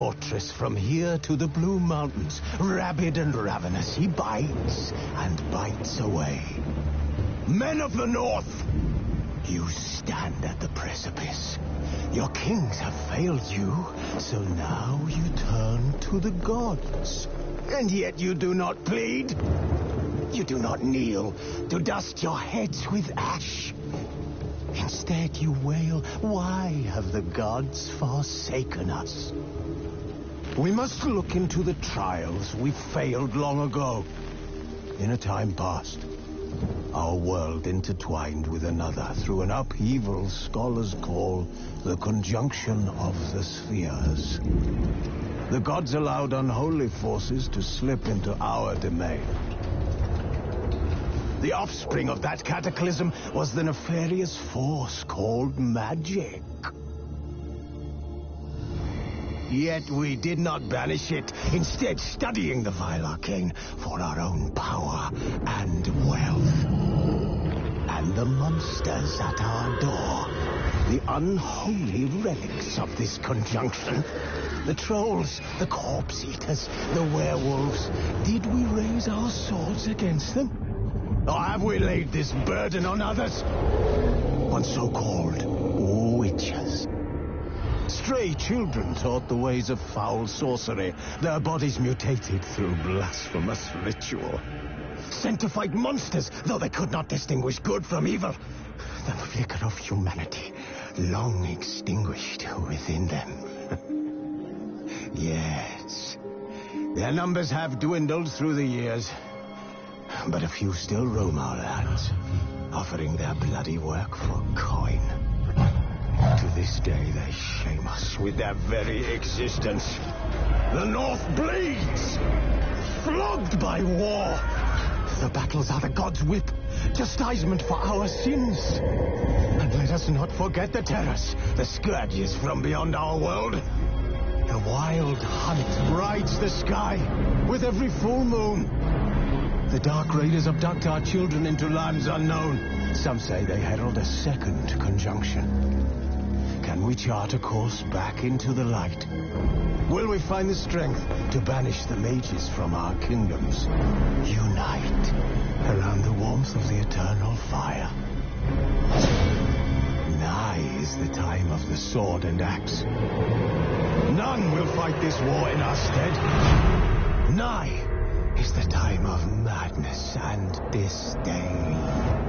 fortress from here to the Blue Mountains. Rabid and ravenous, he bites and bites away. Men of the North, you stand at the precipice. Your kings have failed you, so now you turn to the gods. And yet you do not plead. You do not kneel to dust your heads with ash. Instead you wail, why have the gods forsaken us? We must look into the trials we failed long ago. In a time past, our world intertwined with another through an upheaval scholars call the conjunction of the spheres. The gods allowed unholy forces to slip into our domain. The offspring of that cataclysm was the nefarious force called magic. Yet we did not banish it, instead studying the vile arcane for our own power and wealth. And the monsters at our door, the unholy relics of this conjunction, the trolls, the corpse eaters, the werewolves, did we raise our swords against them? Or have we laid this burden on others? On so-called witches. Stray children taught the ways of foul sorcery, their bodies mutated through blasphemous ritual. Sent to fight monsters, though they could not distinguish good from evil. The flicker of humanity, long extinguished within them. Yes, their numbers have dwindled through the years, but a few still roam our lands, offering their bloody work for coin. To this day, they shame us with their very existence. The North bleeds, flogged by war. The battles are the gods' whip, chastisement for our sins. And let us not forget the terrors, the scourges from beyond our world. The wild hunt brights the sky with every full moon. The dark raiders abduct our children into lands unknown. Some say they herald a second conjunction. Can we chart a course back into the light? Will we find the strength to banish the mages from our kingdoms? Unite around the warmth of the eternal fire. Nigh is the time of the sword and axe. None will fight this war in our stead. Nigh is the time of madness and disdain.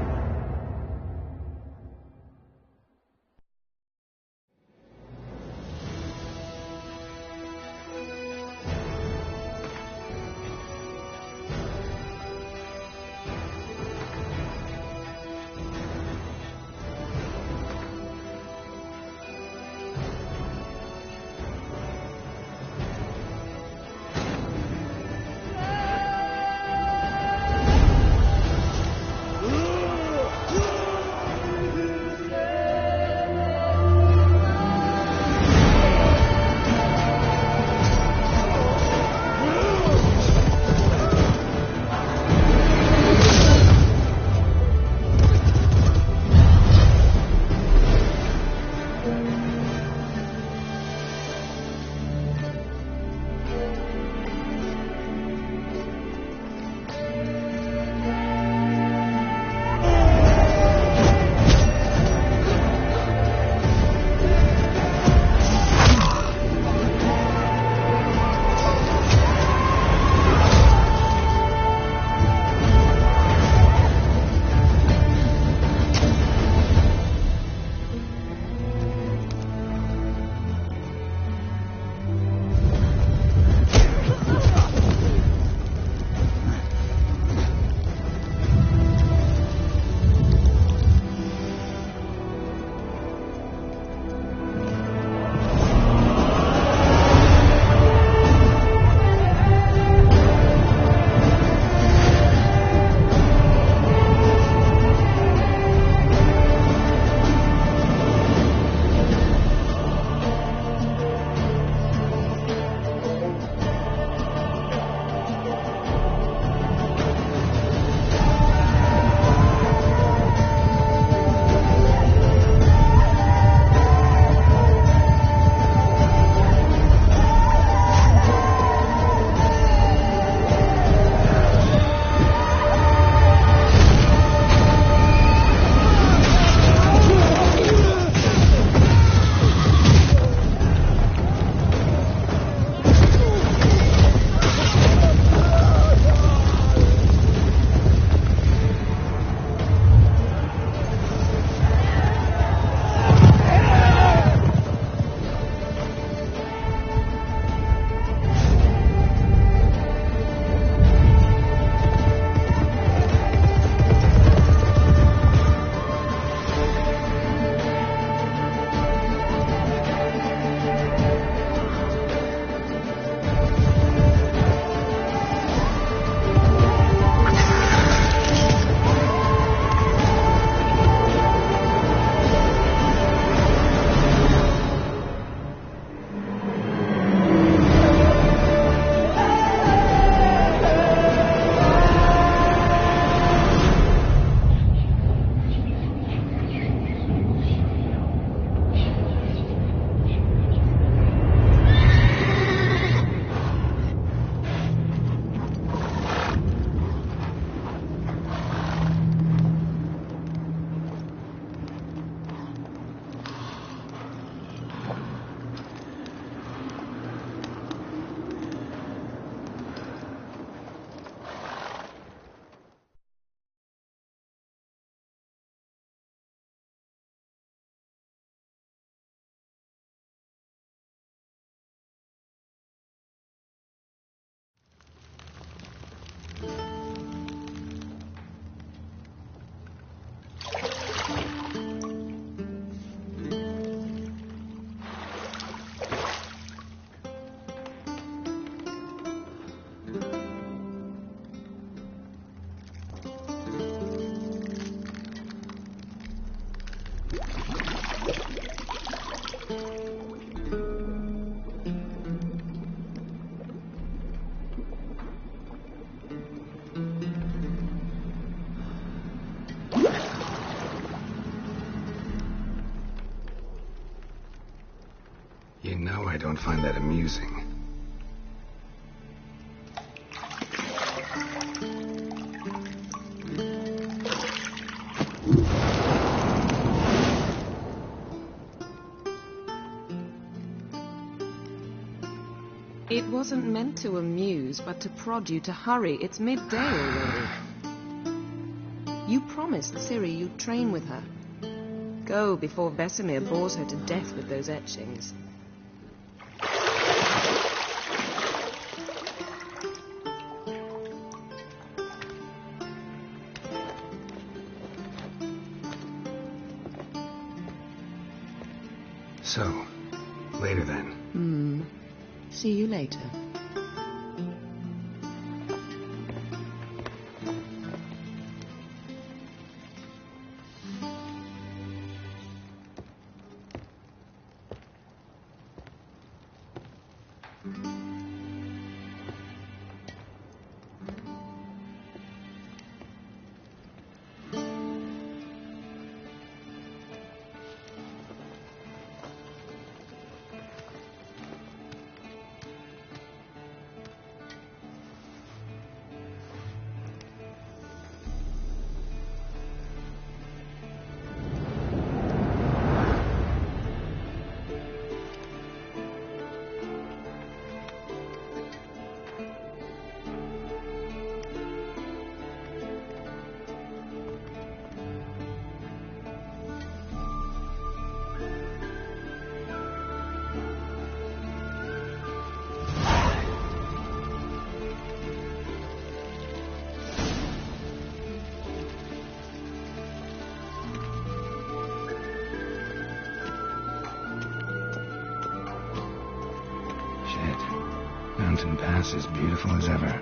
don't find that amusing. It wasn't meant to amuse, but to prod you to hurry. It's midday already. You promised Ciri you'd train with her. Go before Vesemir bores her to death with those etchings. So, later then. See you later. Mountain Pass is beautiful as ever.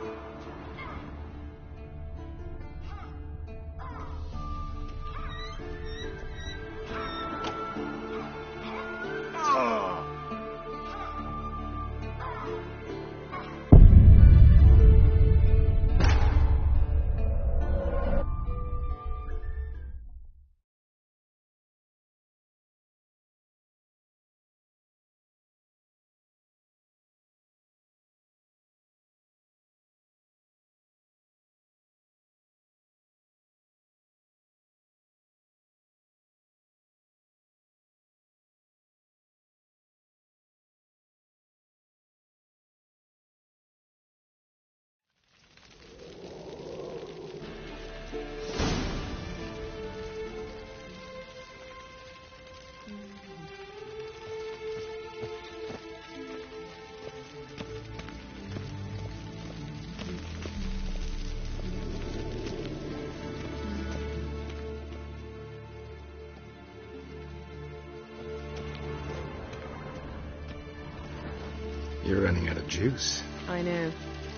You're running out of juice. I know.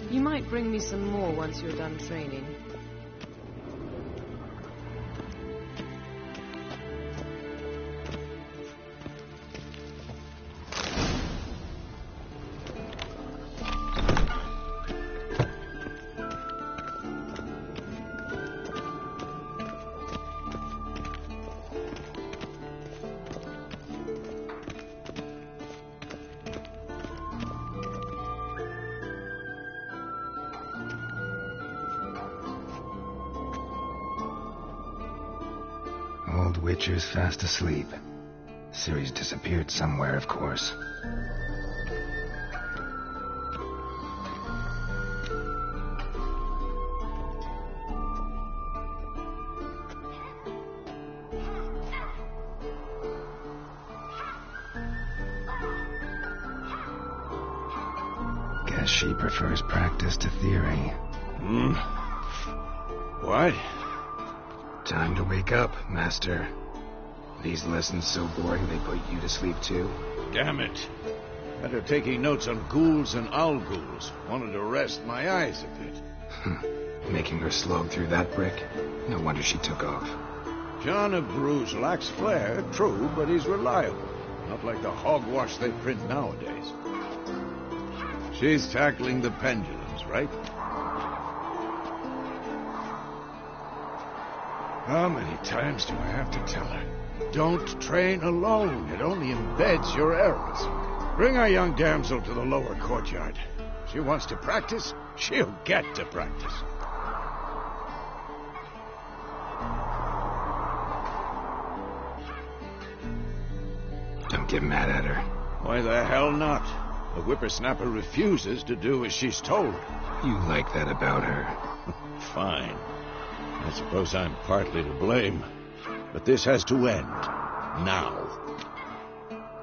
You might bring me some more once you're done training. Old Witcher's fast asleep. Ciri's disappeared somewhere, of course. Guess she prefers practice to theory. What? Time to wake up, Master. These lessons so boring they put you to sleep too? Damn it. After taking notes on ghouls and owl ghouls, wanted to rest my eyes a bit. Making her slog through that brick? No wonder she took off. John of Bruges lacks flair, true, but he's reliable. Not like the hogwash they print nowadays. She's tackling the pendulums, right? How many times do I have to tell her? Don't train alone. It only embeds your errors. Bring our young damsel to the lower courtyard. She wants to practice, she'll get to practice. Don't get mad at her. Why the hell not? The whippersnapper refuses to do as she's told. You like that about her. Fine. I suppose I'm partly to blame. But this has to end. Now.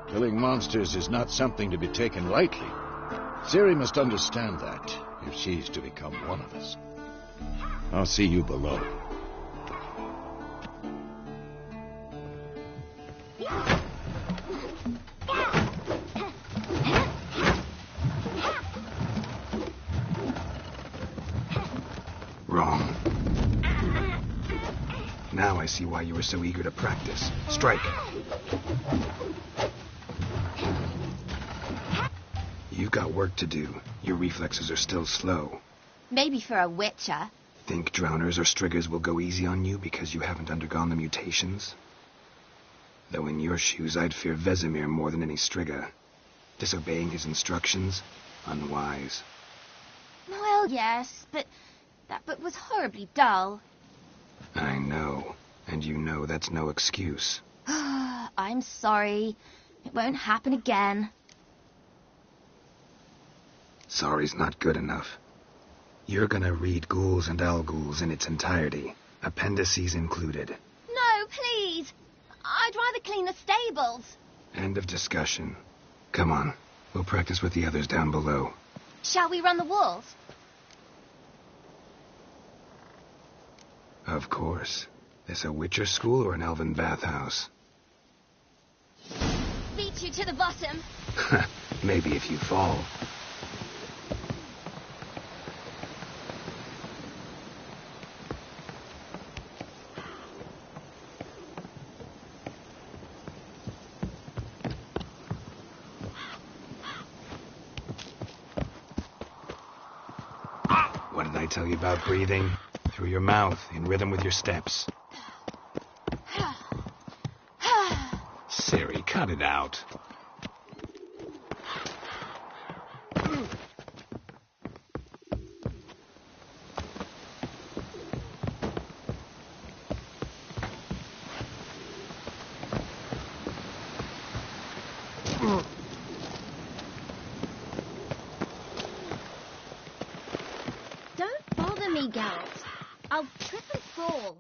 Killing monsters is not something to be taken lightly. Ciri must understand that, if she's to become one of us. I'll see you below. Wrong. Now I see why you were so eager to practice. Strike. You've got work to do. Your reflexes are still slow. Maybe for a witcher. Think drowners or striggers will go easy on you because you haven't undergone the mutations? Though in your shoes, I'd fear Vesemir more than any strigger. Disobeying his instructions? Unwise. Well, yes, but that book was horribly dull. I know. And you know that's no excuse. I'm sorry. It won't happen again. Sorry's not good enough. You're gonna read Ghouls and Al-Ghouls in its entirety, appendices included. No, please. I'd rather clean the stables. End of discussion. Come on, we'll practice with the others down below. Shall we run the walls? Of course. This a Witcher school or an elven bathhouse? Beat you to the bottom. Maybe if you fall. What did I tell you about breathing? Through your mouth, in rhythm with your steps. Ciri, cut it out. Don't bother me, Geralt. I'll trip and fall.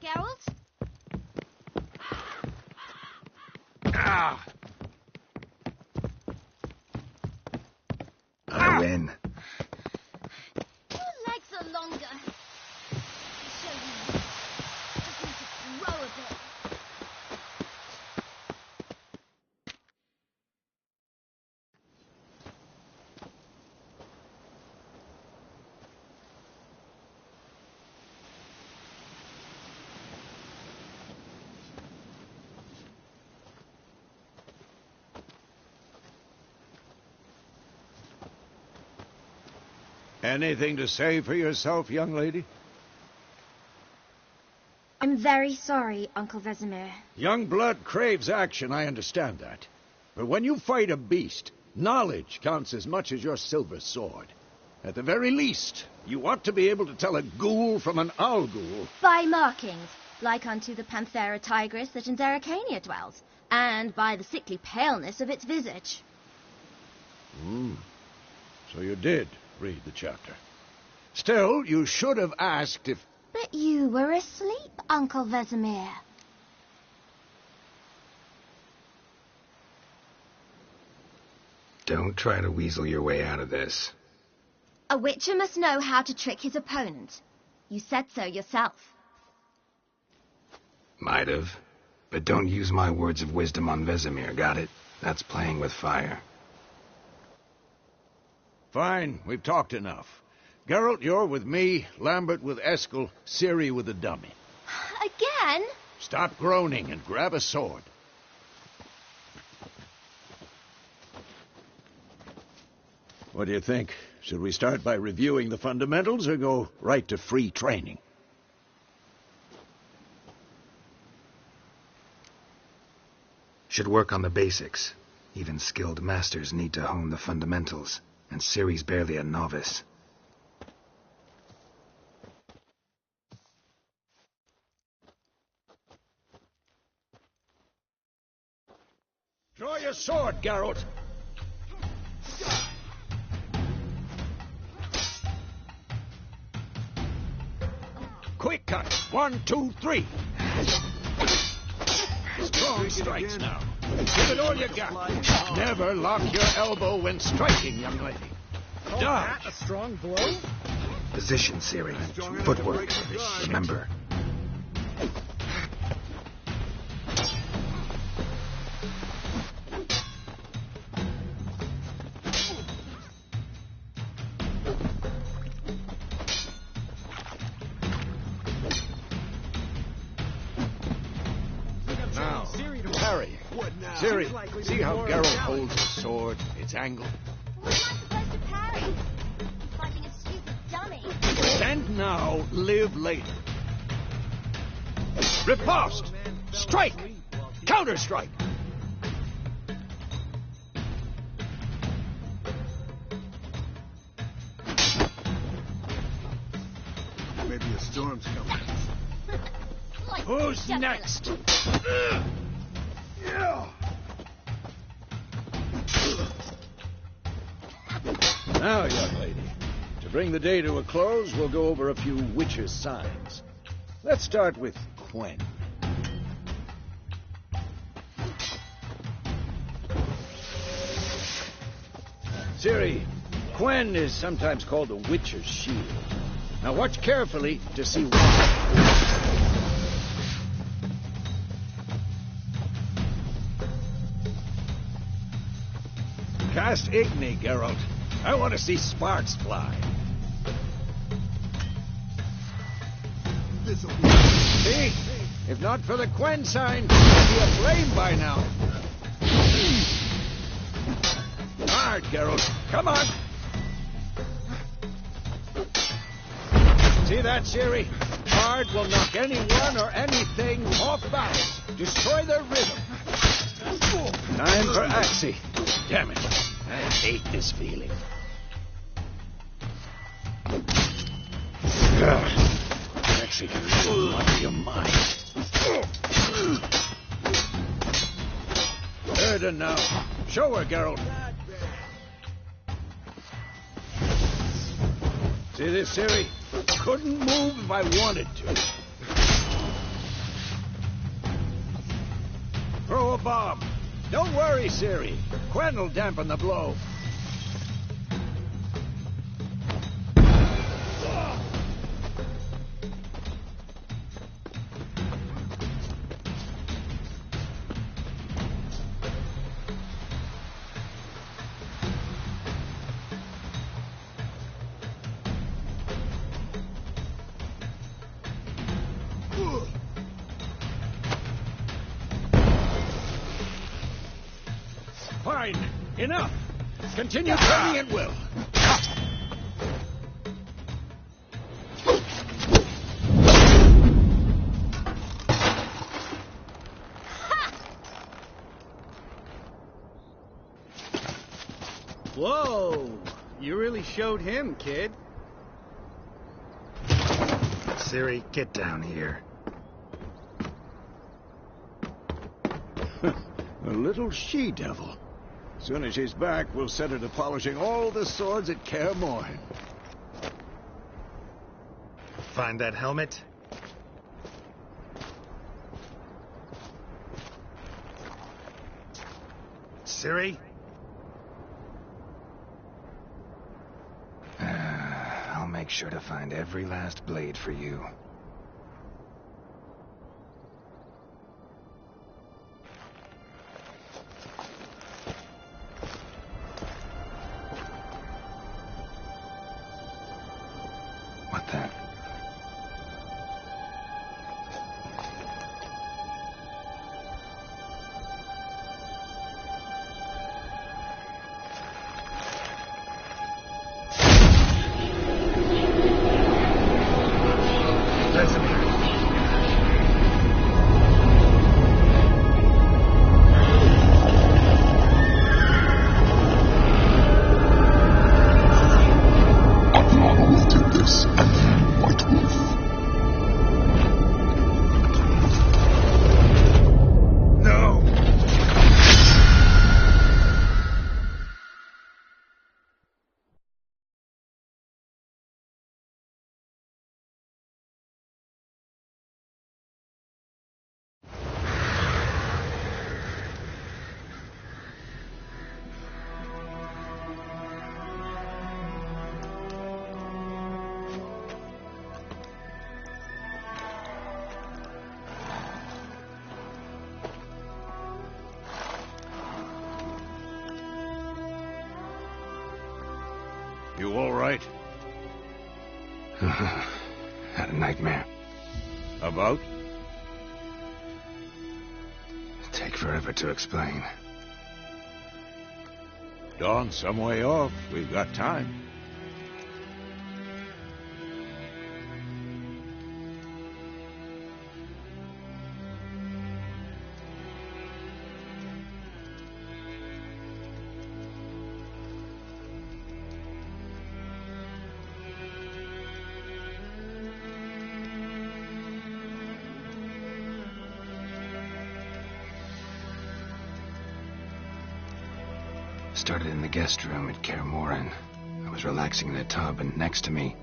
Geralt? Ah! I win. Your legs are longer. I'll show you. Just need to grow a bit. Anything to say for yourself, young lady? I'm very sorry, Uncle Vesemir. Young blood craves action, I understand that. But when you fight a beast, knowledge counts as much as your silver sword. At the very least, you ought to be able to tell a ghoul from an Al-Ghul. By markings, like unto the Panthera tigris that in Zerrikania dwells, and by the sickly paleness of its visage. So you did read the chapter. Still, you should have asked if... But you were asleep, Uncle Vesemir. Don't try to weasel your way out of this. A witcher must know how to trick his opponent. You said so yourself. Might have. But don't use my words of wisdom on Vesemir, got it? That's playing with fire. Fine, we've talked enough. Geralt, you're with me, Lambert with Eskel, Ciri with the dummy. Again? Stop groaning and grab a sword. What do you think? Should we start by reviewing the fundamentals or go right to free training? Should work on the basics. Even skilled masters need to hone the fundamentals, and Ciri's barely a novice. Draw your sword, Geralt. Quick cut. 1, 2, 3. Strong strikes now. Give it all you got. Never lock your elbow when striking, young lady. Dodge. A strong blow? Position, Ciri. Footwork. Remember. Now, parry. Ciri, see how Geralt holds his sword, its angle? What am I supposed to parry? Fighting a stupid dummy. Stand now, live later. Riposte! Strike! Counter-strike! Maybe a storm's coming. Like Who's jugular. next? Now, young lady, to bring the day to a close, we'll go over a few witches' signs. Let's start with Quen. Ciri, Quen is sometimes called the Witcher's Shield. Now watch carefully to see why. Cast Igni, Geralt. I want to see sparks fly. See? If not for the Quen sign, it'd be aflame by now. Hard, Geralt. Come on. See that, Ciri? Hard will knock anyone or anything off balance. Destroy their rhythm. Time for Axii. Damn it. I hate this feeling. Axii can really muddle your mind. Erden now. Show her, Geralt. See this, Ciri? Couldn't move if I wanted to. Throw a bomb. Don't worry, Ciri. Quen will dampen the blow. Fine. Enough. Continue training at will. Whoa! You really showed him, kid. Ciri, get down here. A little she-devil. As soon as she's back, we'll set her to polishing all the swords at Kaer Morhen. Find that helmet? Ciri? I'll make sure to find every last blade for you. What the? You all right? Had a nightmare. About? Take forever to explain. Dawn's some way off. We've got time. Started in the guest room at Kaer Morhen. I was relaxing in a tub, and next to me,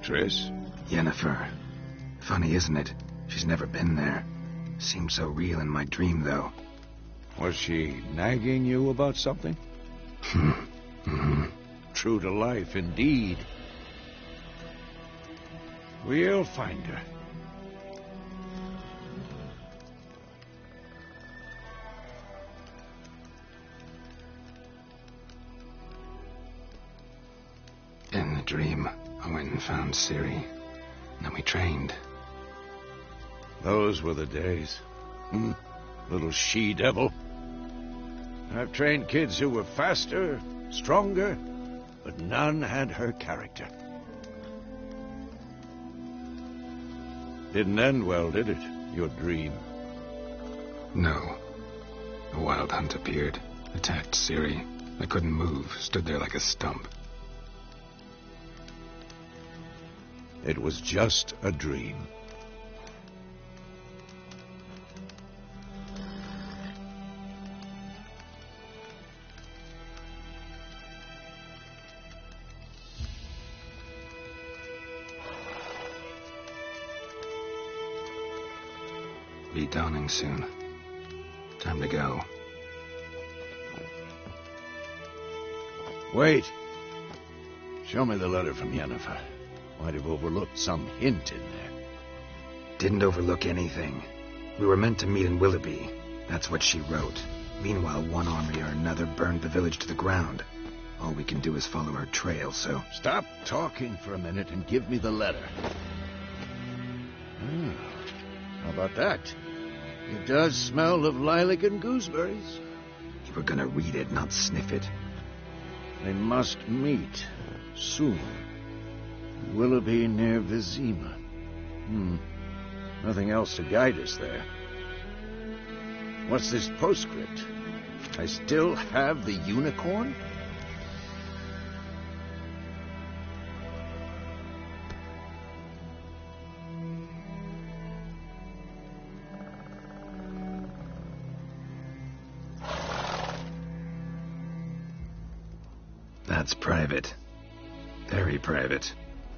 Triss? Yennefer. Funny, isn't it? She's never been there. Seemed so real in my dream, though. Was she nagging you about something? True to life, indeed. We'll find her. In the dream, I went and found Ciri. Then we trained. Those were the days. Little she-devil. I've trained kids who were faster, stronger, but none had her character. Didn't end well, did it? Your dream? No. A wild hunt appeared, attacked Ciri. I couldn't move, stood there like a stump. It was just a dream. Be dawning soon. Time to go. Wait. Show me the letter from Yennefer. Might have overlooked some hint in there. Didn't overlook anything. We were meant to meet in Willoughby. That's what she wrote. Meanwhile, one army or another burned the village to the ground. All we can do is follow her trail, so... Stop talking for a minute and give me the letter. How about that? It does smell of lilac and gooseberries. You were gonna read it, not sniff it. They must meet soon. Willoughby near Vizima. Nothing else to guide us there. What's this postscript? I still have the unicorn? That's private. Very private.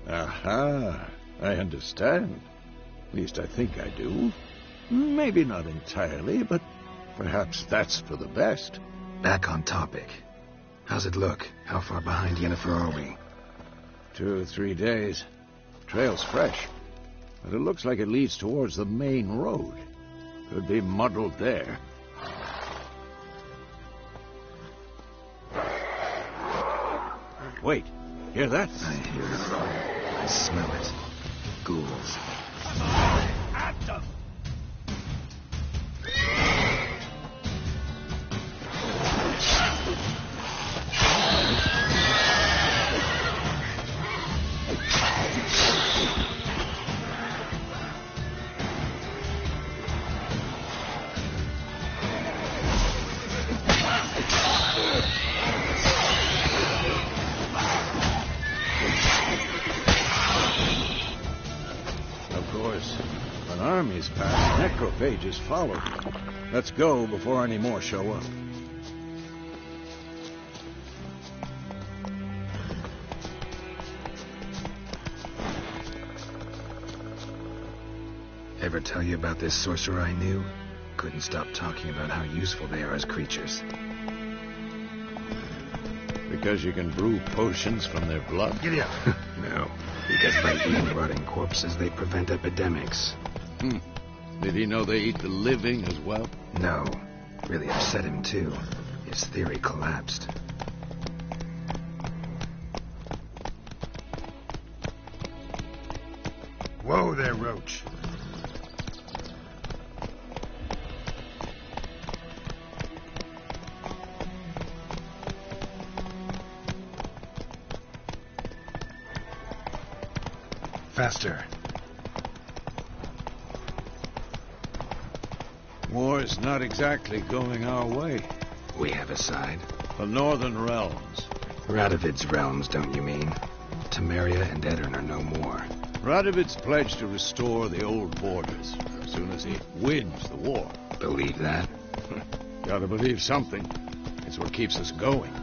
Aha, I understand. At least I think I do. Maybe not entirely, but perhaps that's for the best. Back on topic. How's it look? How far behind Yennefer are we? 2 or 3 days. Trail's fresh, but it looks like it leads towards the main road. Could be muddled there. Wait, hear that? I hear it. I smell it. Ghouls. At them! Armies pass, necrophages follow. Let's go before any more show up. Ever tell you about this sorcerer I knew? Couldn't stop talking about how useful they are as creatures. Because you can brew potions from their blood? Giddy up! No, because by eating rotting corpses, they prevent epidemics. Did he know they eat the living as well? No. Really upset him, too. His theory collapsed. Whoa there, Roach. Faster. War's not exactly going our way. We have a side. The Northern Realms. Radovid's realms, don't you mean? Temeria and Edirn are no more. Radovid's pledged to restore the old borders as soon as he wins the war. Believe that? Gotta believe something. It's what keeps us going.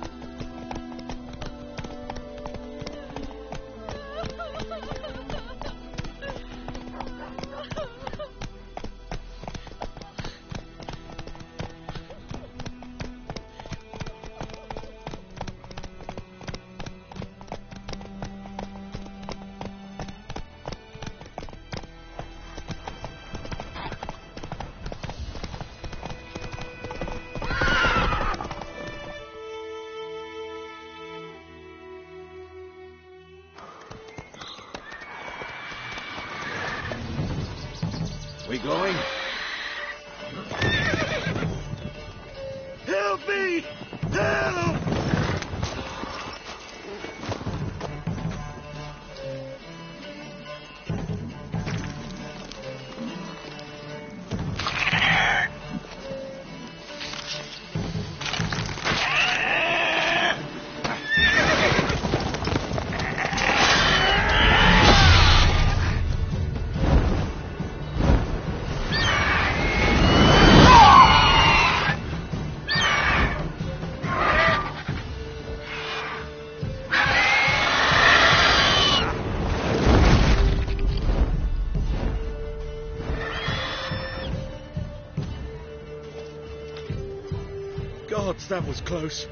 We going? Help me! Help! Gods, that was close.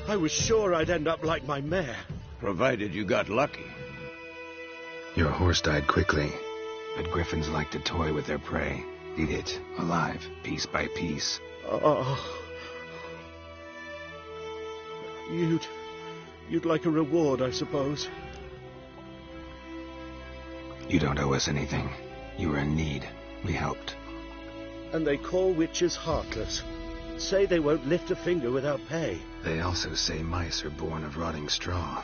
I was sure I'd end up like my mare. Provided you got lucky. Your horse died quickly, but griffins like to toy with their prey. Eat it, alive, piece by piece. Oh. You'd like a reward, I suppose. You don't owe us anything. You were in need. We helped. And they call witches heartless. Say they won't lift a finger without pay. They also say mice are born of rotting straw.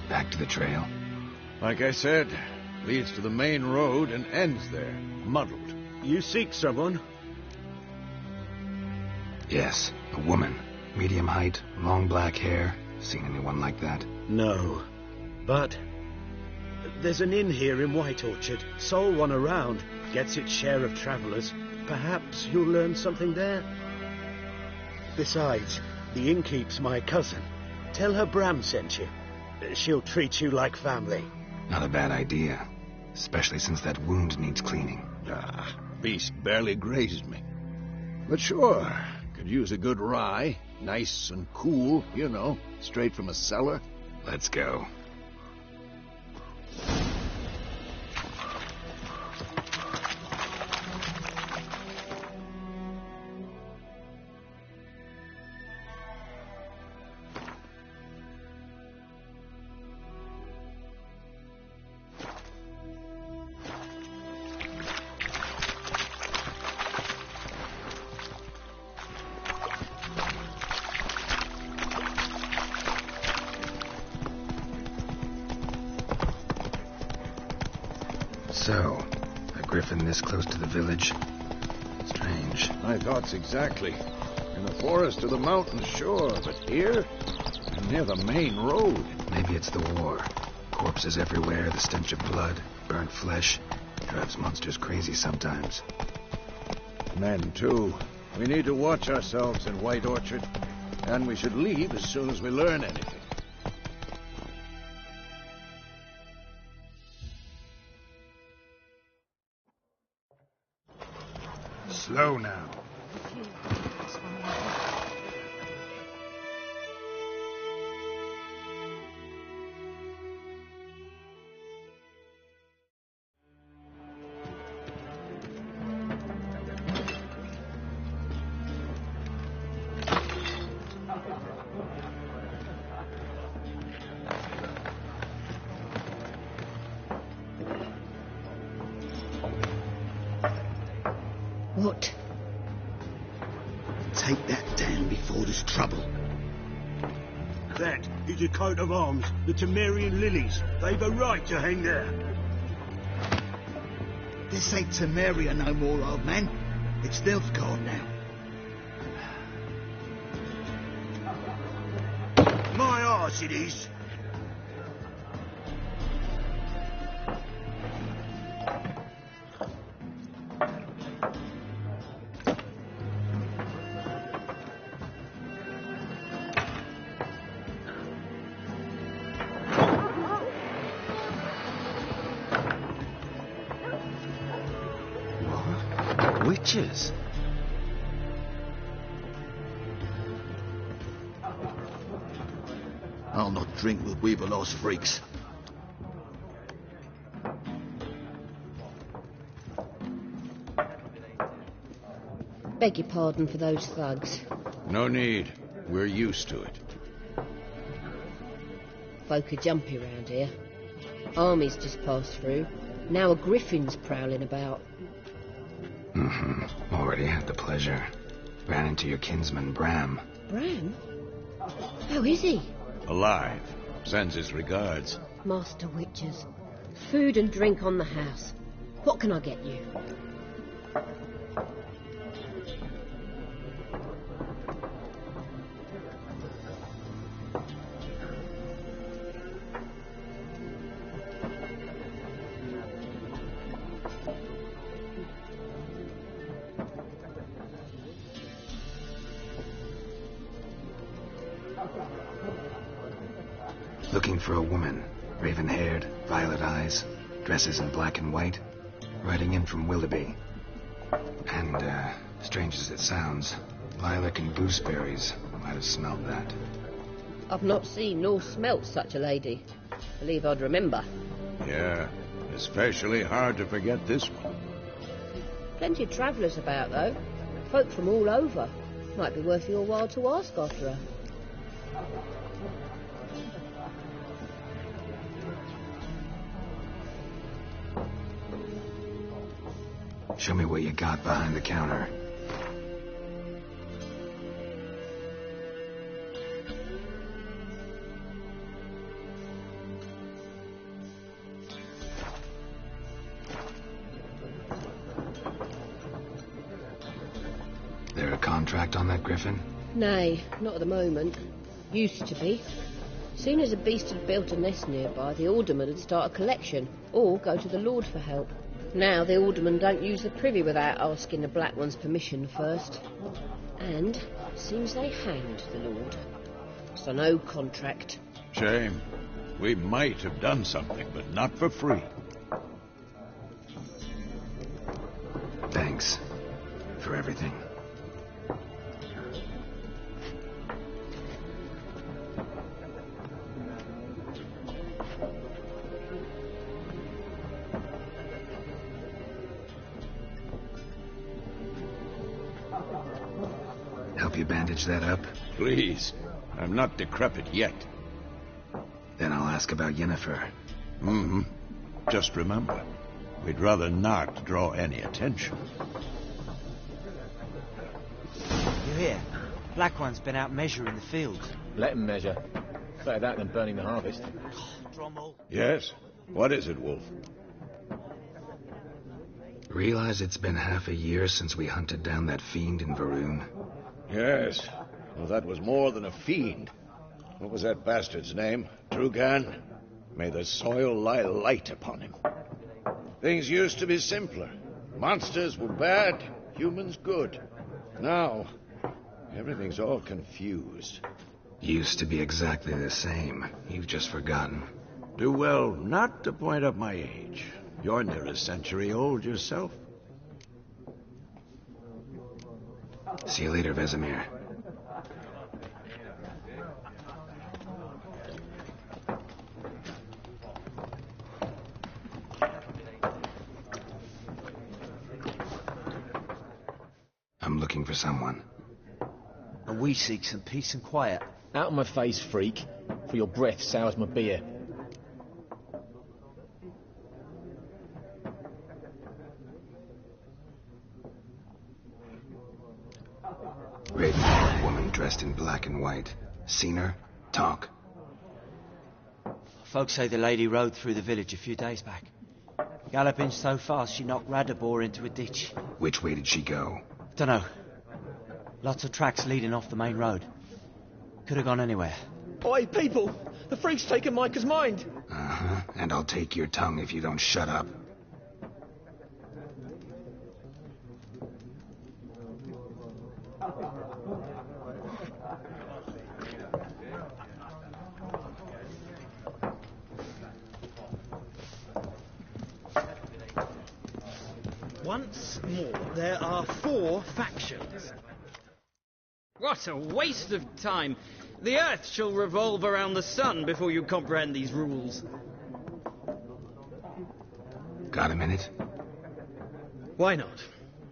Back to the trail. Like I said, leads to the main road and ends there, muddled. You seek someone? Yes, a woman. Medium height, long black hair. Seen anyone like that? No. But there's an inn here in White Orchard. Sole one around. Gets its share of travelers. Perhaps you'll learn something there. Besides, the innkeep's my cousin. Tell her Bram sent you. She'll treat you like family. Not a bad idea. Especially since that wound needs cleaning. Beast barely grazed me. But sure, could use a good rye. Nice and cool, you know, straight from a cellar. Let's go. So, a griffin this close to the village? Strange. My thoughts exactly. In the forest or the mountains, sure, but here? Near the main road. Maybe it's the war. Corpses everywhere, the stench of blood, burnt flesh. Drives monsters crazy sometimes. Men, too. We need to watch ourselves in White Orchard. And we should leave as soon as we learn anything. Slow now. What? Take that down before there's trouble. That is a coat of arms, the Temerian lilies. They've a right to hang there. This ain't Temeria no more, old man. It's Nilfgaard now. My arse it is. Witches? I'll not drink with Weaverlaw's freaks. Beg your pardon for those thugs. No need. We're used to it. Folk are jumpy round here. Armies just passed through. Now a griffin's prowling about. Already had the pleasure. Ran into your kinsman, Bram. Bram? How is he? Alive. Sends his regards. Master Witches. Food and drink on the house. What can I get you? Looking for a woman. Raven-haired, violet eyes, dresses in black and white. Riding in from Willoughby. And, strange as it sounds, lilac and gooseberries. Might have smelled that. I've not seen nor smelt such a lady. Believe I'd remember. Yeah, especially hard to forget this one. Plenty of travellers about, though. Folk from all over. Might be worth your while to ask after her. Show me what you got behind the counter. There a contract on that griffin? Nay, not at the moment. Used to be. Soon as a beast had built a nest nearby, the alderman would start a collection, or go to the Lord for help. Now the aldermen don't use the privy without asking the Black One's permission first. And seems they hanged the Lord. So no contract. Shame. We might have done something, but not for free. Thanks for everything. Help you bandage that up? Please. I'm not decrepit yet. Then I'll ask about Yennefer. Just remember, we'd rather not draw any attention. You hear? Black One's been out measuring the fields. Let him measure. Better that than burning the harvest. Drommel. Yes? What is it, Wolf? Realize it's been half a year since we hunted down that fiend in Varun? Yes. Well, that was more than a fiend. What was that bastard's name? Drugan? May the soil lie light upon him. Things used to be simpler. Monsters were bad, humans good. Now, everything's all confused. Used to be exactly the same. You've just forgotten. Do well not to point up my age. You're near a century old yourself. See you later, Vesemir. I'm looking for someone. And we seek some peace and quiet. Out of my face, freak. For your breath sours my beer. dressed in black and white. Seen her? Talk. Folks say the lady rode through the village a few days back. Galloping so fast she knocked Radabor into a ditch. Which way did she go? Dunno. Lots of tracks leading off the main road. Could have gone anywhere. Oi, people! The freak's taken Micah's mind! Uh-huh. And I'll take your tongue if you don't shut up. Once more, there are 4 factions. What a waste of time. The Earth shall revolve around the sun before you comprehend these rules. Got a minute? Why not?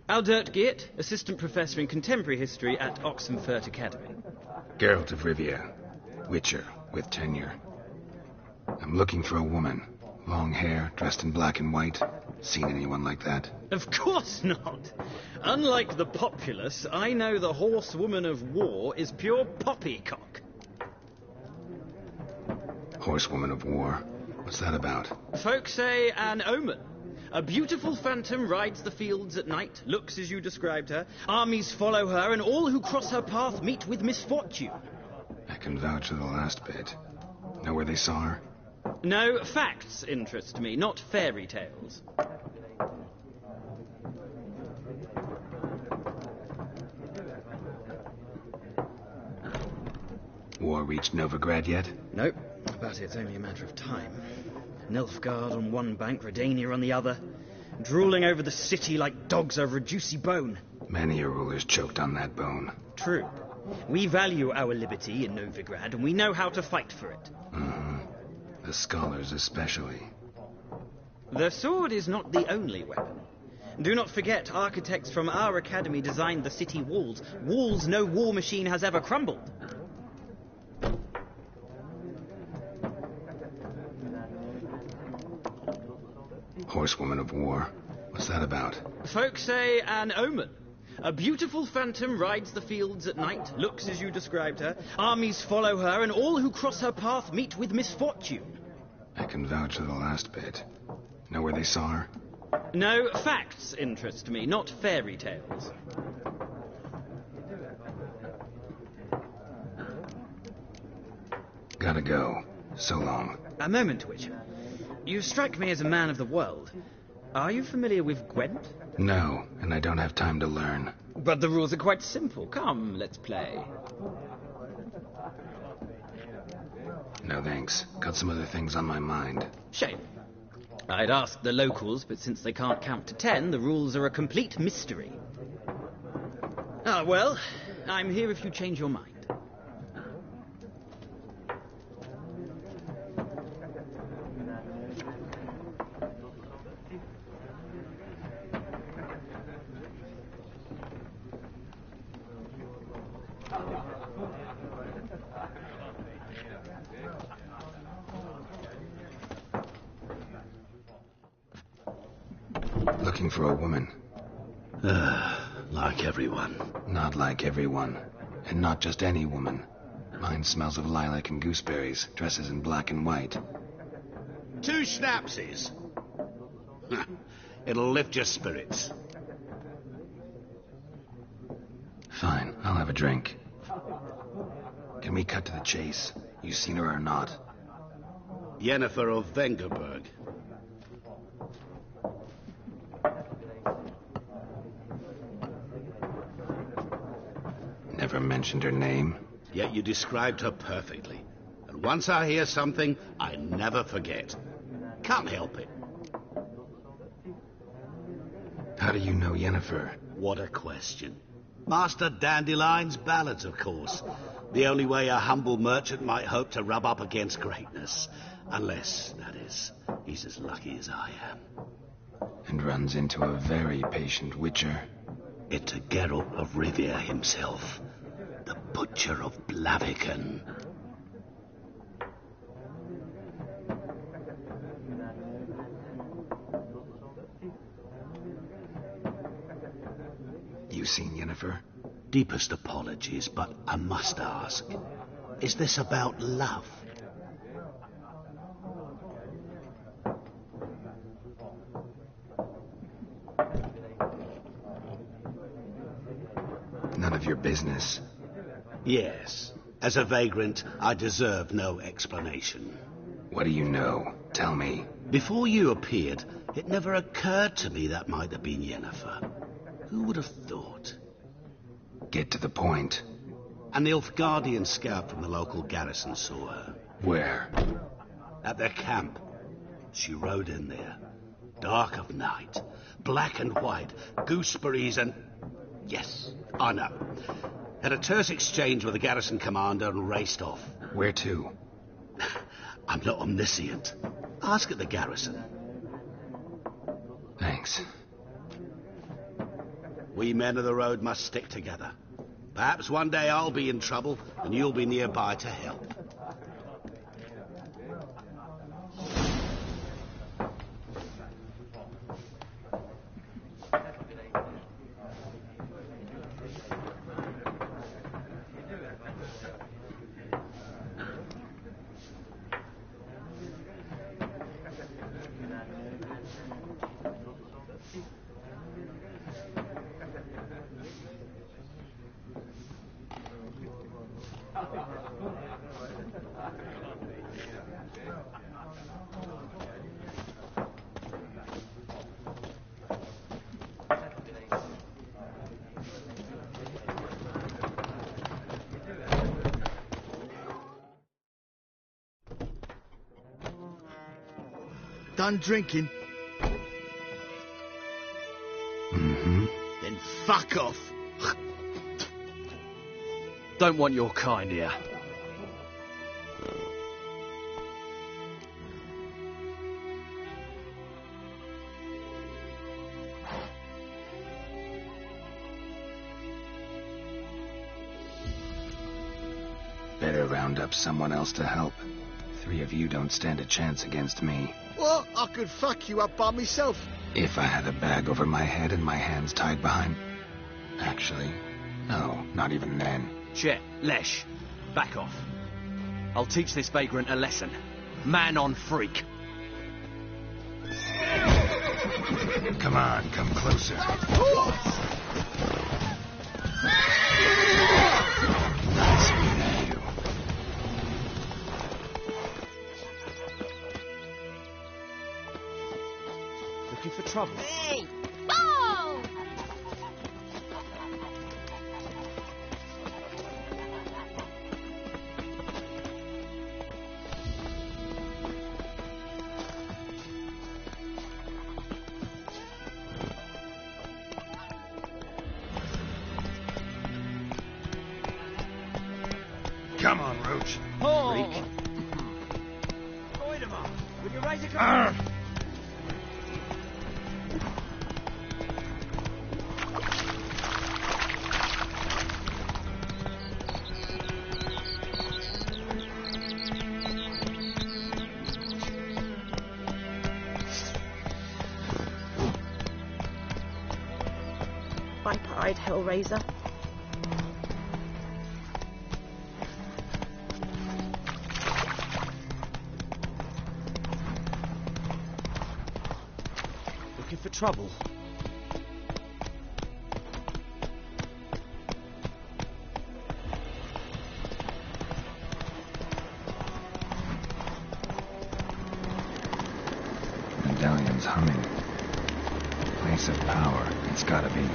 Aldert Geert, Assistant Professor in Contemporary History at Oxenfurt Academy. Geralt of Rivia. Witcher, with tenure. I'm looking for a woman. Long hair, dressed in black and white. Seen anyone like that? Of course not. Unlike the populace, I know the horsewoman of war is pure poppycock. Horsewoman of war? What's that about? Folks say an omen. A beautiful phantom rides the fields at night, looks as you described her. Armies follow her, and all who cross her path meet with misfortune. I can vouch for the last bit. Know where they saw her? No, facts interest me, not fairy tales. War reached Novigrad yet? Nope, but it's only a matter of time. Nilfgaard on one bank, Redania on the other, drooling over the city like dogs over a juicy bone. Many a ruler's choked on that bone. True. We value our liberty in Novigrad, and we know how to fight for it. Mm-hmm. The scholars especially. The sword is not the only weapon. Do not forget, architects from our academy designed the city walls. Walls no war machine has ever crumbled. Horsewoman of war. What's that about? Folks say an omen. A beautiful phantom rides the fields at night, looks as you described her. Armies follow her, and all who cross her path meet with misfortune. I can vouch for the last bit. Know where they saw her? No, facts interest me, not fairy tales. Gotta go. So long. A moment, Witcher. You strike me as a man of the world. Are you familiar with Gwent? No, and I don't have time to learn. But the rules are quite simple. Come, let's play. No thanks. Got some other things on my mind. Shame. I'd ask the locals, but since they can't count to 10, the rules are a complete mystery. Ah, well, I'm here if you change your mind. Looking for a woman. Like everyone. Not like everyone. And not just any woman. Mine smells of lilac and gooseberries, dresses in black and white. 2 schnapsies. It'll lift your spirits. Fine, I'll have a drink. Can we cut to the chase? You seen her or not? Yennefer of Vengerberg. Never mentioned her name. Yet you described her perfectly. And once I hear something, I never forget. Can't help it. How do you know Yennefer? What a question. Master Dandelion's ballads, of course. The only way a humble merchant might hope to rub up against greatness. Unless, that is, he's as lucky as I am. And runs into a very patient witcher. It's a Geralt of Rivia himself. The Butcher of Blaviken. You seen Yennefer? Deepest apologies, but I must ask, is this about love? None of your business. Yes. As a vagrant, I deserve no explanation. What do you know? Tell me. Before you appeared, it never occurred to me that might have been Yennefer. Who would have thought? Get to the point. An Nilfgaardian scout from the local garrison saw her. Where? At their camp. She rode in there. Dark of night. Black and white. Gooseberries and... Yes, I know. Had a terse exchange with the garrison commander and raced off. Where to? I'm not omniscient. Ask at the garrison. Thanks. We men of the road must stick together. Perhaps one day I'll be in trouble and you'll be nearby to help. Done drinking? Mm-hmm. Then fuck off. Don't want your kind here. Better round up someone else to help. 3 of you don't stand a chance against me. What? I could fuck you up by myself. If I had a bag over my head and my hands tied behind... Actually, no, not even then. Chet, Lesh, back off. I'll teach this vagrant a lesson. Man on freak. Come on, come closer. Nice meeting you. Looking for trouble? Hey! Oh! Come on, Roach. Oh. Freak. Wait a minute. Will you raise a gun? Viper-eyed Hellraiser. Looking for trouble? Medallion's humming. Place of power, it's gotta be.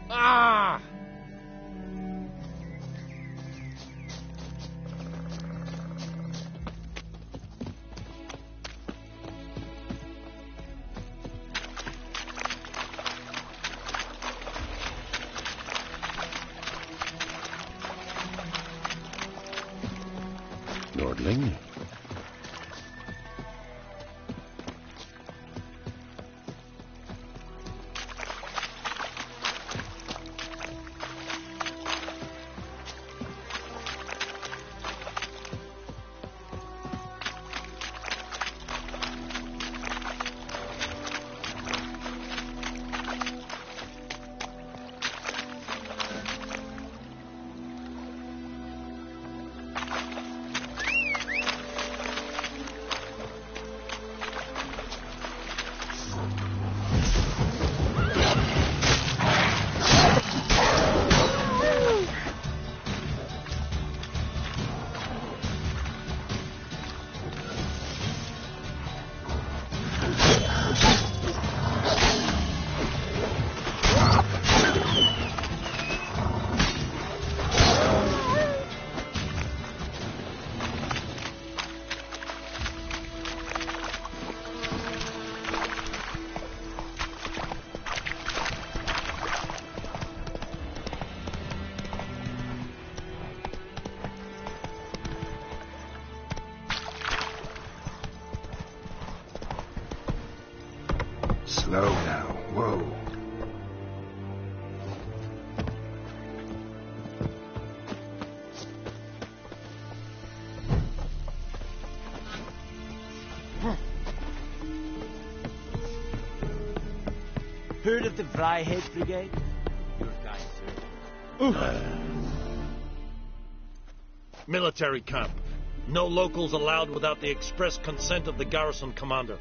Ah! Nordling? Slow now. Whoa. Heard of the Vryheid Brigade? Your kind, sir. Military camp. No locals allowed without the express consent of the garrison commander.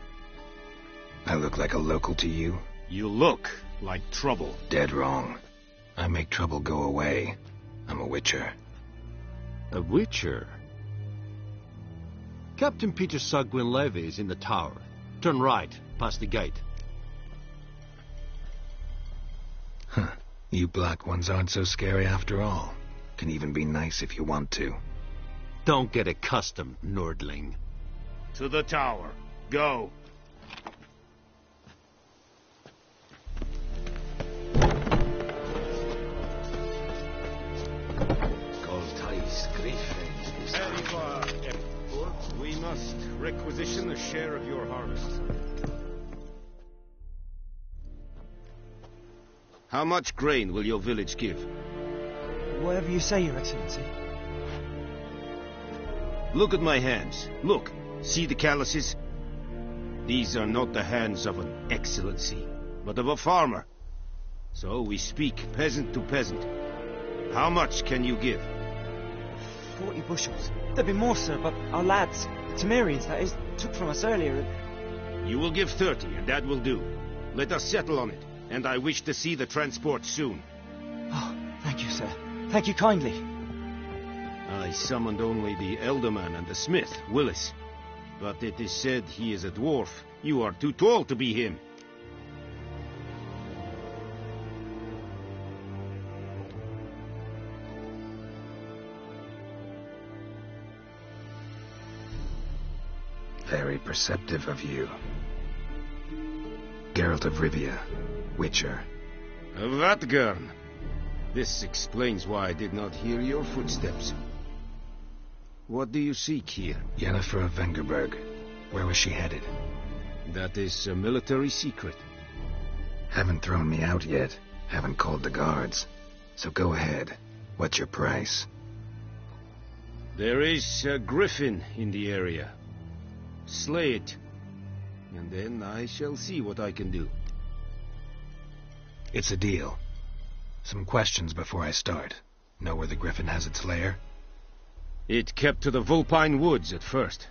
I look like a local to you? You look like trouble. Dead wrong. I make trouble go away. I'm a witcher. A witcher? Captain Peter Sagwin Levy is in the tower. Turn right, past the gate. Huh. You black ones aren't so scary after all. Can even be nice if you want to. Don't get accustomed, Nordling. To the tower. Go. We must requisition a share of your harvest. How much grain will your village give? Whatever you say, Your Excellency. Look at my hands. Look. See the calluses? These are not the hands of an excellency, but of a farmer. So we speak peasant to peasant. How much can you give? 40 bushels. There'd be more, sir, but our lads, the Temerians, that is, took from us earlier. You will give 30, and that will do. Let us settle on it, and I wish to see the transport soon. Oh, thank you, sir. Thank you kindly. I summoned only the Elderman and the smith, Willis. But it is said he is a dwarf. You are too tall to be him. Very perceptive of you. Geralt of Rivia, Witcher. Vatgern. This explains why I did not hear your footsteps. What do you seek here? Yennefer of Vengerberg. Where was she headed? That is a military secret. Haven't thrown me out yet. Haven't called the guards. So go ahead. What's your price? There is a griffin in the area. Slay it, and then I shall see what I can do. It's a deal. Some questions before I start. Know where the griffin has its lair? It kept to the Vulpine Woods at first.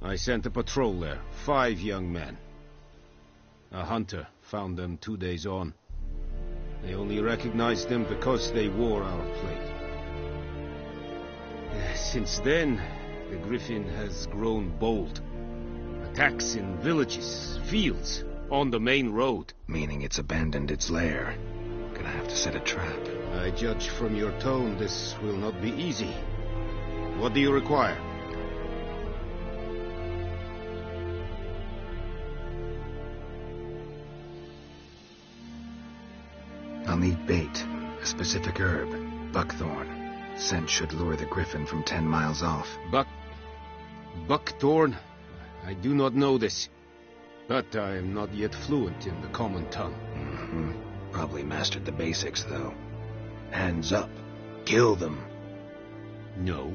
I sent a patrol there, 5 young men. A hunter found them 2 days on. They only recognized them because they wore our plate. Since then, the griffin has grown bold. Attacks in villages, fields, On the main road. Meaning it's abandoned its lair. Gonna have to set a trap. I judge from your tone this will not be easy. What do you require? I'll need bait, a specific herb, buckthorn. Scent should lure the griffin from 10 miles off. Buckthorn? I do not know this. But I am not yet fluent in the common tongue. Mm-hmm. Probably mastered the basics, though. Hands up. Kill them. No.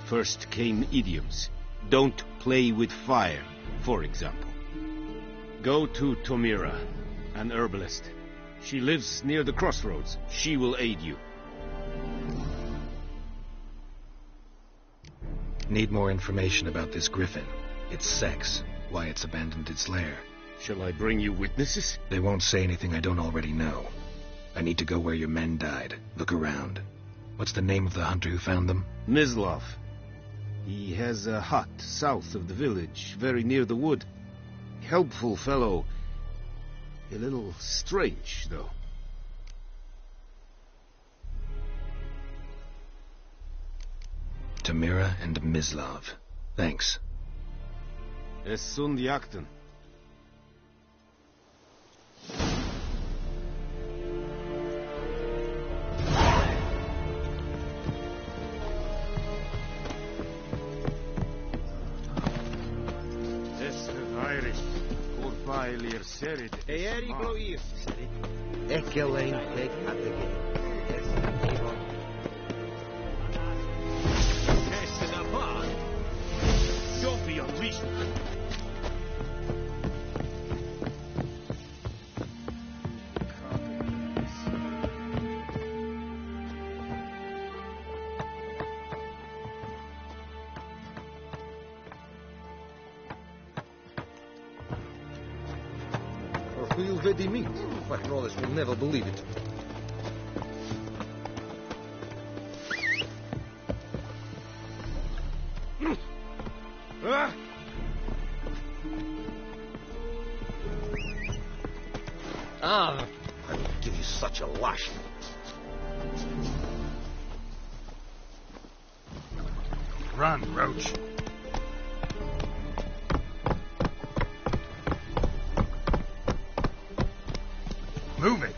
First came idioms. Don't play with fire, for example. Go to Tomira, an herbalist. She lives near the crossroads. She will aid you. Need more information about this griffin. Its sex, why it's abandoned its lair. Shall I bring you witnesses? They won't say anything I don't already know. I need to go where your men died. Look around. What's the name of the hunter who found them? Mislav. He has a hut south of the village, very near the wood. Helpful fellow. A little strange, though. Tomira and Mislav. Thanks. Es sunt jakten. Eeri gloir, Ekelein pek hategin. Don't be unreasonable. Who'll vedi meet? My brothers will never believe it. I'll give you such a lash. Run, Roach. Move it!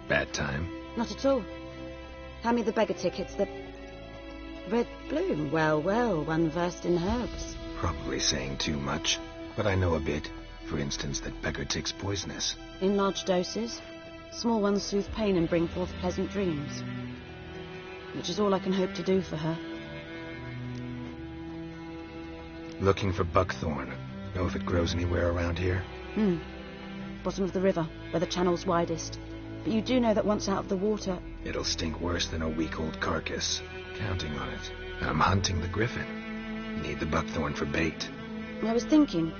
Bad time? Not at all. Hand me the beggar tickets, the red bloom. Well, well, one versed in herbs. Probably saying too much, but I know a bit. For instance, that beggar tick's poisonous. In large doses. Small ones soothe pain and bring forth pleasant dreams. Which is all I can hope to do for her. Looking for buckthorn. Know if it grows anywhere around here? Bottom of the river, where the channel's widest. But you do know that once out of the water... It'll stink worse than a week-old carcass. Counting on it. I'm hunting the griffin. Need the buckthorn for bait. I was thinking...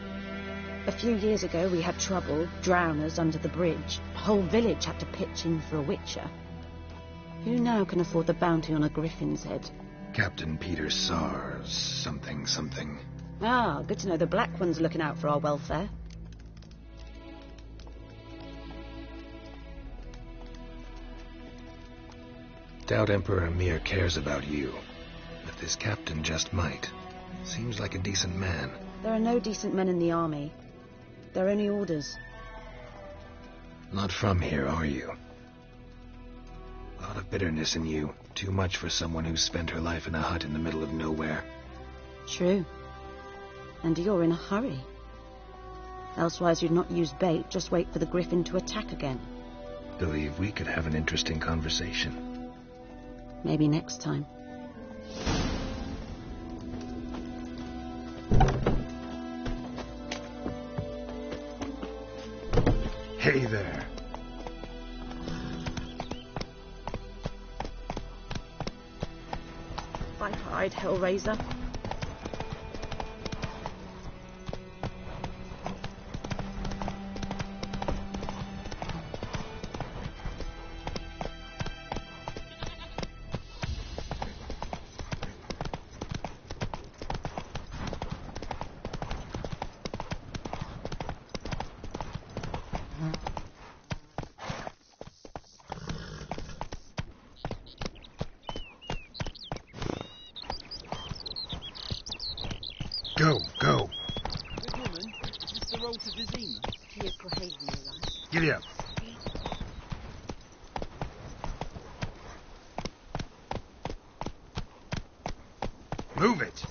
A few years ago we had trouble, drowners under the bridge. The whole village had to pitch in for a witcher. Who now can afford the bounty on a griffin's head? Captain Peter Sars, something. Ah, good to know the Black One's looking out for our welfare. Doubt Emperor Emhyr cares about you, but this captain just might. Seems like a decent man. There are no decent men in the army. They're only orders. Not from here, are you? A lot of bitterness in you. Too much for someone who's spent her life in a hut in the middle of nowhere. True. And you're in a hurry. Elsewise you'd not use bait, just wait for the griffin to attack again. Believe we could have an interesting conversation. Maybe next time. Hey there. If I hide, Hellraiser. Go. Good woman, is this the road to Vizima? Giddy up. Move it.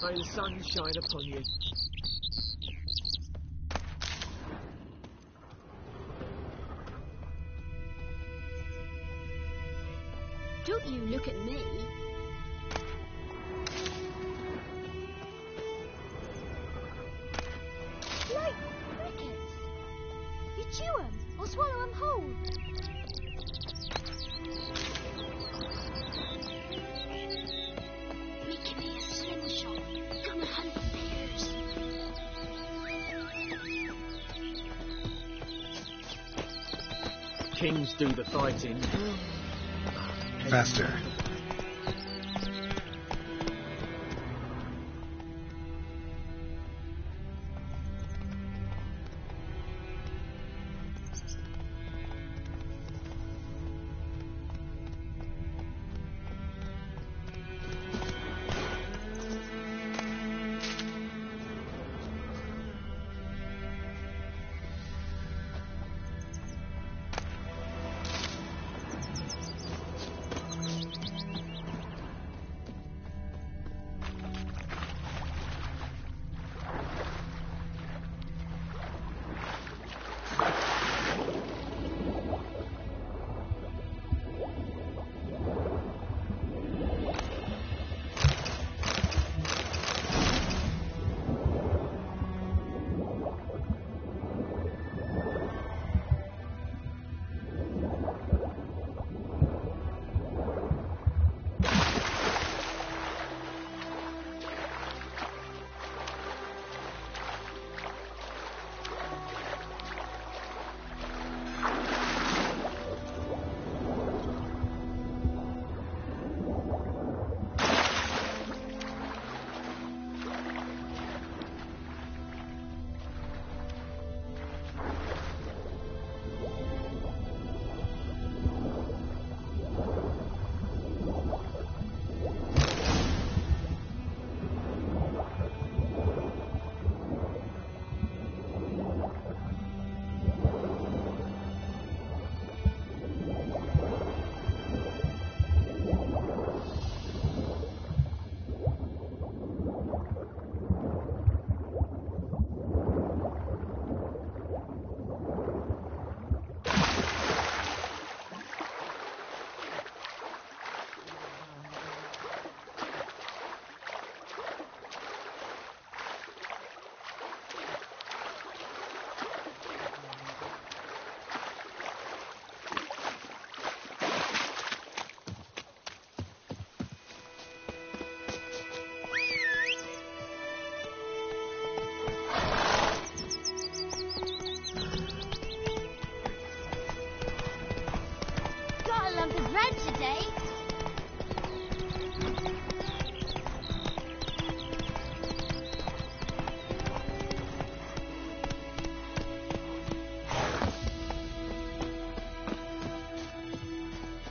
May the sun shine upon you. Don't you look at me. Like crickets. You chew 'em or swallow 'em whole. Make me a slingshot. Gonna hunt bears. Kings do the fighting. Faster.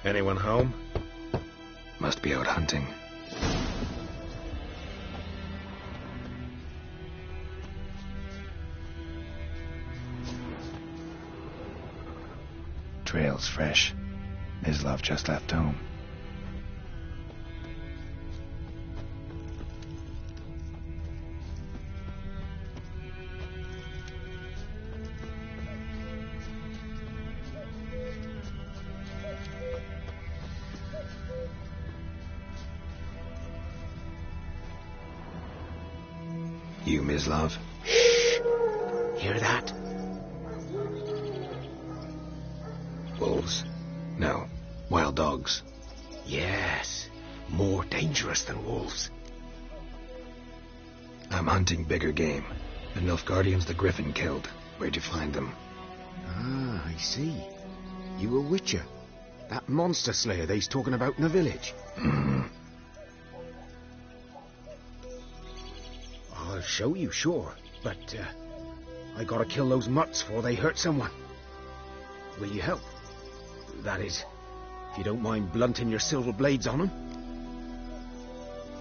Anyone home? Must be out hunting. Trail's fresh. Mislav just left home. You, Mislav? Shh! Hear that? Wolves? No. Wild dogs. Yes. More dangerous than wolves. I'm hunting bigger game. The Nilfgaardians the Griffin killed. Where'd you find them? Ah, I see. You a witcher. That monster slayer they's talking about in the village. I'll show you, sure. But, I gotta kill those mutts before they hurt someone. Will you help? That is, if you don't mind blunting your silver blades on them.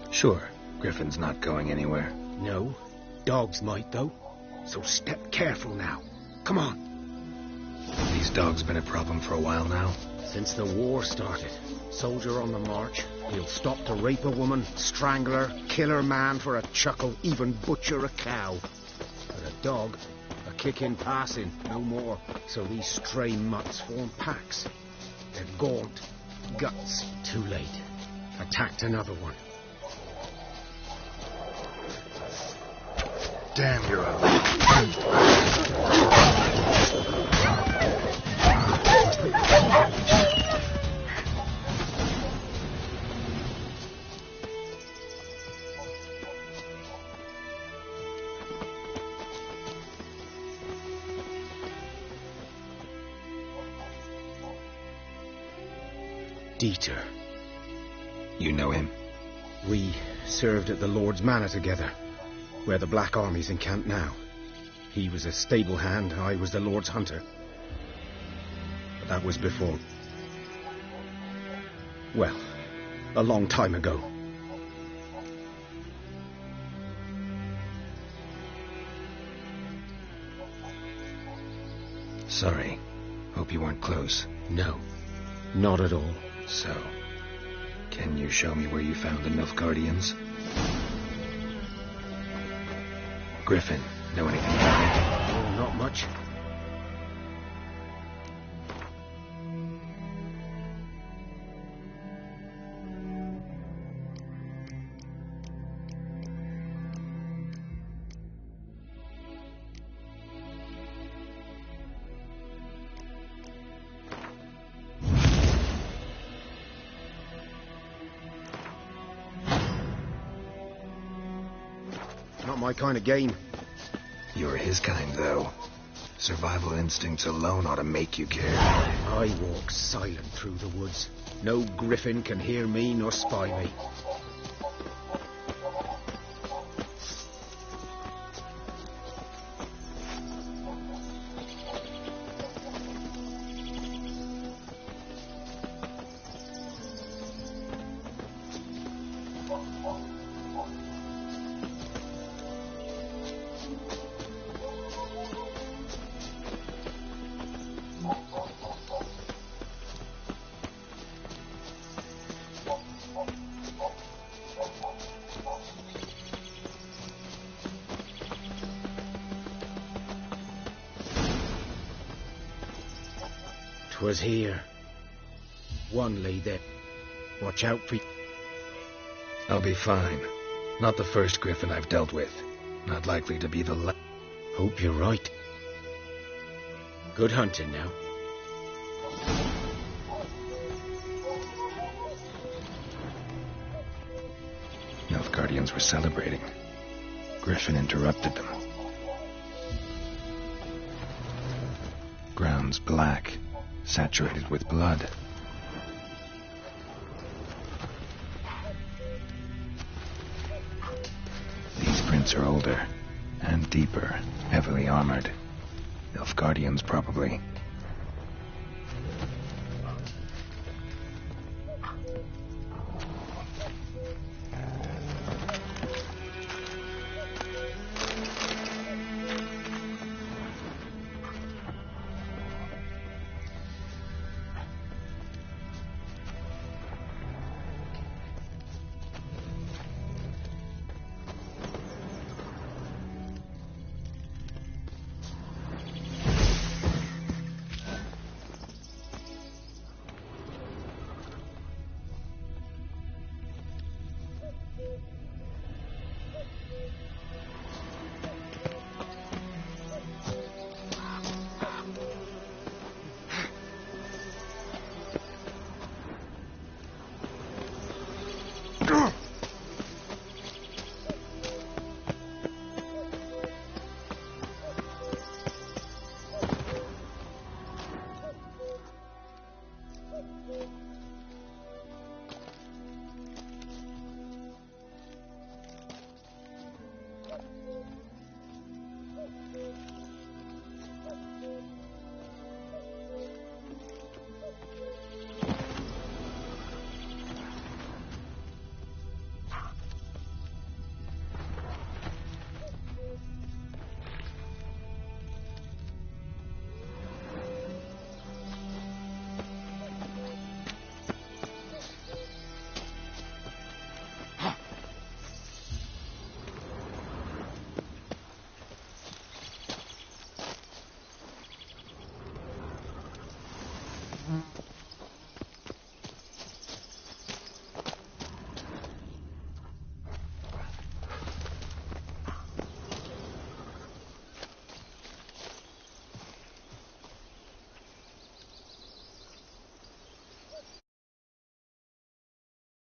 Sure. Griffin's not going anywhere. No. Dogs might, though. So step careful now. Come on. These dogs been a problem for a while now? Since the war started. Soldier on the march. He'll stop to rape a woman, strangle her, kill her man for a chuckle, even butcher a cow. But a dog, a kick in passing, no more. So these stray mutts form packs. They're gaunt. Guts. Too late. Attacked another one. Damn, you're ugly. Dieter. You know him? We served at the Lord's Manor together, where the Black Army's encamped now. He was a stable hand, I was the Lord's hunter. But that was before... well, a long time ago. Sorry. Hope you weren't close. No, not at all. So, can you show me where you found the Nilfgaardians? Griffin, know anything about it? Oh, not much. Not my kind of game. You're his kind, though. Survival instincts alone ought to make you care. I walk silent through the woods. No griffin can hear me nor spy me. Was here. One lay there. Watch out for... I'll be fine. Not the first griffin I've dealt with. Not likely to be the last. Hope you're right. Good hunting now. Nilfgaardians were celebrating. Griffin interrupted them. Ground's black. Saturated with blood. These prints are older and deeper, heavily armored. Nilfgaardians, probably.